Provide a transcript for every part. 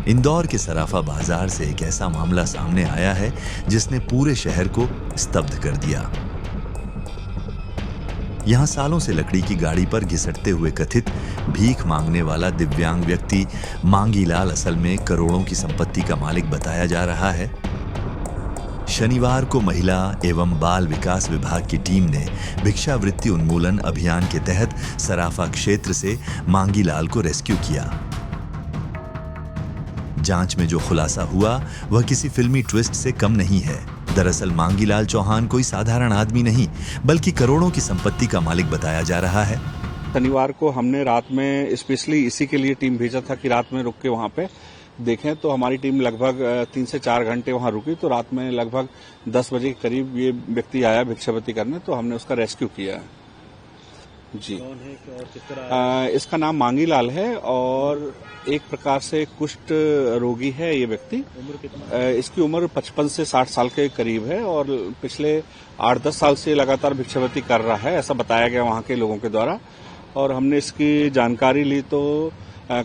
इंदौर के सराफा बाजार से एक ऐसा मामला सामने आया है जिसने पूरे शहर को स्तब्ध कर दिया। यहां सालों से लकड़ी की गाड़ी पर घिसटते हुए कथित भीख मांगने वाला दिव्यांग व्यक्ति मांगीलाल असल में करोड़ों की संपत्ति का मालिक बताया जा रहा है। शनिवार को महिला एवं बाल विकास विभाग की टीम ने भिक्षावृत्ति उन्मूलन अभियान के तहत सराफा क्षेत्र से मांगीलाल को रेस्क्यू किया। जांच में जो खुलासा हुआ वह किसी फिल्मी ट्विस्ट से कम नहीं है। दरअसल मांगीलाल चौहान कोई साधारण आदमी नहीं बल्कि करोड़ों की संपत्ति का मालिक बताया जा रहा है। शनिवार को हमने रात में स्पेशली इसी के लिए टीम भेजा था कि रात में रुक के वहां पे देखें, तो हमारी टीम लगभग 3 से 4 घंटे वहां रुकी। तो रात में लगभग 10 बजे के करीब ये व्यक्ति आया भिक्षावृत्ति करने, तो हमने उसका रेस्क्यू किया जी। कौन है और किस तरह? इसका नाम मांगीलाल है और एक प्रकार से कुष्ठ रोगी है ये व्यक्ति। उम्र कितना? इसकी उम्र 55 से 60 साल के करीब है और पिछले 8-10 साल से लगातार भिक्षावृत्ति कर रहा है, ऐसा बताया गया वहां के लोगों के द्वारा। और हमने इसकी जानकारी ली तो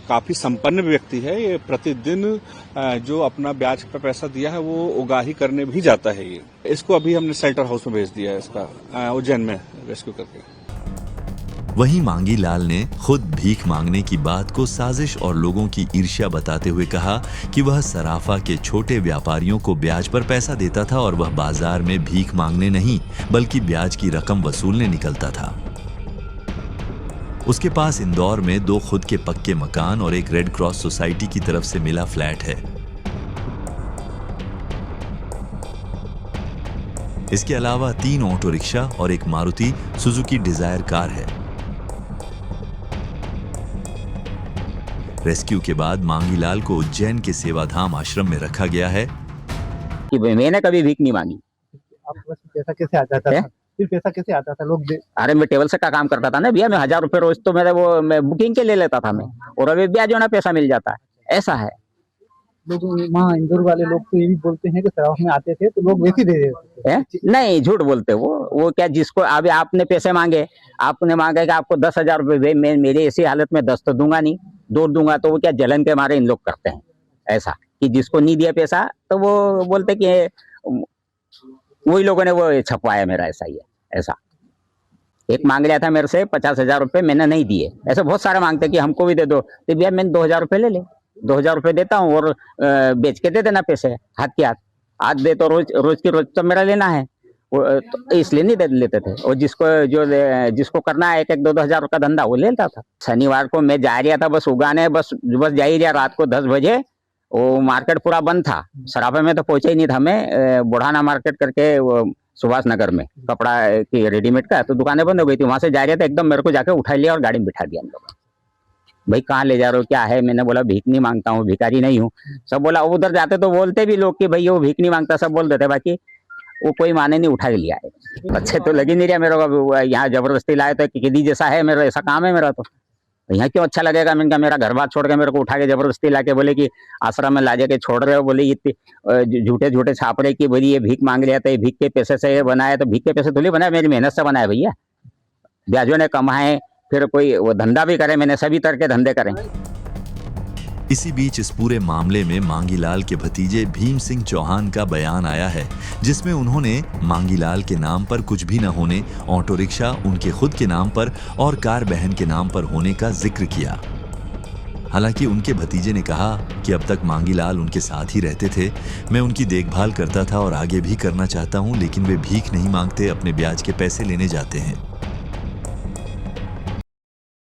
काफी संपन्न व्यक्ति है ये। प्रतिदिन जो अपना ब्याज पर पैसा दिया है वो उगाही करने भी जाता है ये। इसको अभी हमने शेल्टर हाउस में भेज दिया है, इसका उज्जैन में रेस्क्यू करके। वहीं मांगीलाल ने खुद भीख मांगने की बात को साजिश और लोगों की ईर्ष्या बताते हुए कहा कि वह सराफा के छोटे व्यापारियों को ब्याज पर पैसा देता था और वह बाजार में भीख मांगने नहीं बल्कि ब्याज की रकम वसूलने निकलता था। उसके पास इंदौर में 2 खुद के पक्के मकान और एक रेड क्रॉस सोसाइटी की तरफ से मिला फ्लैट है। इसके अलावा 3 ऑटो रिक्शा और एक मारुति सुजुकी डिजायर कार है। रेस्क्यू के बाद मांगीलाल को उज्जैन के सेवाधाम आश्रम में रखा गया है। कि मैंने कभी भीख नहीं मांगी। आपके पास पैसा कैसे आता था? फिर पैसा कैसे आता था? अरे मैं टेबल से का काम करता था ना भैया, मैं 1000 रुपए रोज तो मैं बुकिंग के ले लेता था मैं, और अभी ब्याज होना पैसा मिल जाता है, ऐसा है। लोग वहाँ इंदौर वाले लोग तो ये भी बोलते हैं कि सराफ में आते थे तो लोग वैसे ही दे देते थे। नहीं, झूठ बोलते वो क्या, जिसको अभी आपने पैसे मांगे, आपने मांगा कि आपको 10,000 रुपए, मैं मेरी ऐसी हालत में 10 तो दूंगा नहीं, 2 दूंगा, तो वो क्या जलन के मारे इन लोग करते हैं ऐसा कि जिसको नहीं दिया पैसा तो वो बोलते कि वही लोगों ने वो छपवाया मेरा, ऐसा ही है। ऐसा एक मांग लिया था मेरे से 50,000 रुपए, मैंने नहीं दिए। ऐसे बहुत सारे मांगते कि हमको भी दे दो, तो भैया मैंने 2,000 रुपए ले ले, 2,000 रुपए देता हूँ और बेच के दे देना पैसे हाथ के हाथ। आज दे तो रोज की रोज तो मेरा लेना है, तो इसलिए नहीं दे लेते थे। और जिसको करना है 1-1, 2-2 हजार का धंधा वो लेता था। शनिवार को मैं जा रहा था बस उगाने, बस जा ही रहा रात को 10 बजे। वो मार्केट पूरा बंद था, सराफा में तो पहुंचा ही नहीं था मैं। बुढ़ाना मार्केट करके वो सुभाष नगर में कपड़ा की रेडीमेड का, तो दुकानें बंद हो गई थी। वहां से जा रहा था, एकदम मेरे को जाके उठा लिया और गाड़ी में बिठा दिया हम लोग। भाई कहाँ ले जा रहे हो, क्या है? मैंने बोला भीख नहीं मांगता हूँ, भिखारी नहीं हूँ। सब बोला, उधर जाते तो बोलते भी लोग कि भाई वो भीख नहीं मांगता, सब बोल देते, बाकी वो कोई माने नहीं, उठा के लिया है। अच्छे तो लग ही नहीं रहा मेरे को, यहाँ जबरदस्ती लाए तो किदी जैसा है मेरा, ऐसा काम है मेरा। तो यहाँ क्यों अच्छा लगेगा? मैंने कहा मेरा घर बार छोड़ के मेरे को उठा के जबरदस्ती ला के बोले कि आश्रम में ला जाके छोड़ रहे हो, बोले ये झूठे छाप रहे कि बोली ये भीख मांग लिया था, ये भीख के पैसे से ये बनाया। तो भीख के पैसे थोड़ी बनाया, मेरी मेहनत से बनाया भैया। ब्याजों ने कमाए, फिर कोई वो धंधा भी करे, मैंने सभी तरह के धंधे करे। इसी बीच इस पूरे मामले में मांगीलाल के भतीजे भीम सिंह चौहान का बयान आया है, जिसमें उन्होंने मांगीलाल के नाम पर कुछ भी न होने, ऑटो रिक्शा उनके खुद के नाम पर और कार बहन के नाम पर होने का जिक्र किया। हालांकि उनके भतीजे ने कहा कि अब तक मांगीलाल उनके साथ ही रहते थे, मैं उनकी देखभाल करता था और आगे भी करना चाहता हूं, लेकिन वे भीख नहीं मांगते, अपने ब्याज के पैसे लेने जाते हैं।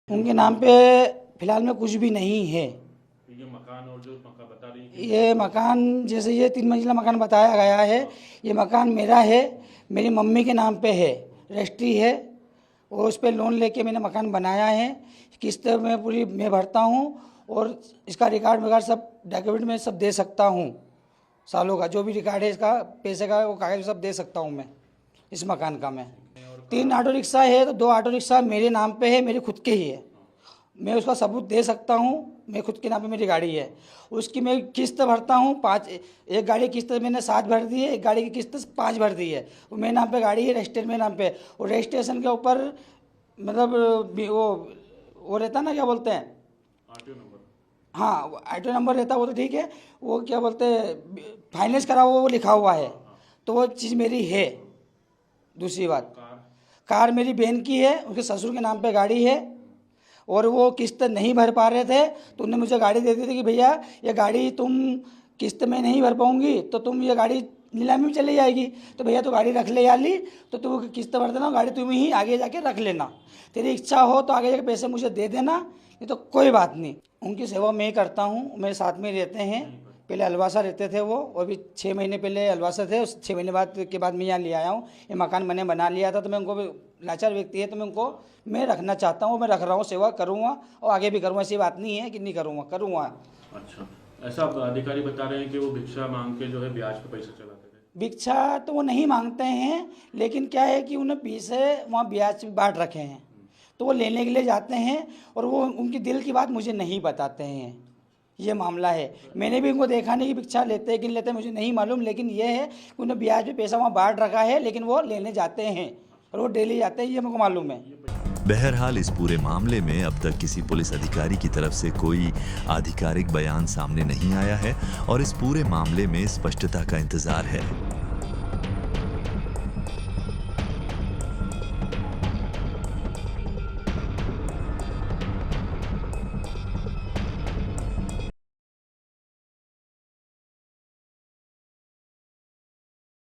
उनके नाम पे फिलहाल में कुछ भी नहीं है। ये मकान और जो मकान बता रही है, ये मकान जैसे ये 3 मंजिला मकान बताया गया है, ये मकान मेरा है, मेरी मम्मी के नाम पे है, रजिस्ट्री है, और उस पर लोन लेके मैंने मकान बनाया है। किस्त में पूरी मैं भरता हूँ और इसका रिकॉर्ड वगैरह सब डॉक्यूमेंट में सब दे सकता हूँ। सालों का जो भी रिकॉर्ड है इसका पैसे का, वो कागज सब दे सकता हूँ मैं इस मकान का। मैं 3 ऑटो रिक्शा है, तो 2 ऑटो रिक्शा मेरे नाम पे है, मेरे खुद के ही है। मैं उसका सबूत दे सकता हूँ, मैं खुद के नाम पे मेरी गाड़ी है, उसकी मैं किस्त भरता हूँ 5। एक गाड़ी की किस्त मैंने 7 भर दी है, एक गाड़ी की किस्त 5 भर दी है। वो मेरे नाम पे गाड़ी है, रजिस्टर मेरे नाम पे, और रजिस्ट्रेशन के ऊपर मतलब वो रहता ना, क्या बोलते हैं, हाँ ऑटो नंबर रहता वो तो ठीक है, वो क्या बोलते फाइनेंस करा हुआ वो लिखा हुआ है, तो वो चीज़ मेरी है। दूसरी बात, कार मेरी बहन की है, उसके ससुर के नाम पे गाड़ी है, और वो किस्त नहीं भर पा रहे थे तो उन्होंने मुझे गाड़ी दे दी थी कि भैया ये गाड़ी तुम किस्त में नहीं भर पाऊंगी तो तुम ये गाड़ी नीलामी में चली जाएगी, तो भैया तो गाड़ी रख ले याली, तो तू किस्त भर देना, गाड़ी तुम ही आगे जाके रख लेना, तेरी इच्छा हो तो आगे जाके पैसे मुझे दे देना, नहीं तो कोई बात नहीं। उनकी सेवा मैं करता हूँ, मेरे साथ में रहते हैं। पहले अलवासा रहते थे वो, अभी 6 महीने पहले अलवासा थे, उस 6 महीने बाद के बाद मैं यहाँ ले आया हूँ। ये मकान मैंने बना लिया था, तो मैं उनको लाचार व्यक्ति है तो मैं उनको मैं रखना चाहता हूँ, मैं रख रहा हूँ, सेवा करूँगा और आगे भी करूँगा, ऐसी बात नहीं है कि नहीं करूँगा। अच्छा, ऐसा अधिकारी बता रहे हैं कि वो भिक्षा मांग के जो है ब्याज पे पैसा चलाते थे। भिक्षा तो वो नहीं मांगते हैं, लेकिन क्या है कि उन्हें पैसे वहाँ ब्याज बांट रखे हैं, तो वो लेने के लिए जाते हैं और वो उनकी दिल की बात मुझे नहीं बताते हैं। ये मामला है, मैंने भी उनको देखा नहीं कि भिक्षा लेते हैं कि नहीं लेते, मुझे नहीं मालूम, लेकिन ये है कि उन्हें ब्याज पे पैसा वहाँ बांट रखा है, लेकिन वो लेने जाते हैं और वो डेली जाते हैं, ये मेरे को मालूम है। बहरहाल इस पूरे मामले में अब तक किसी पुलिस अधिकारी की तरफ से कोई आधिकारिक बयान सामने नहीं आया है और इस पूरे मामले में स्पष्टता का इंतजार है।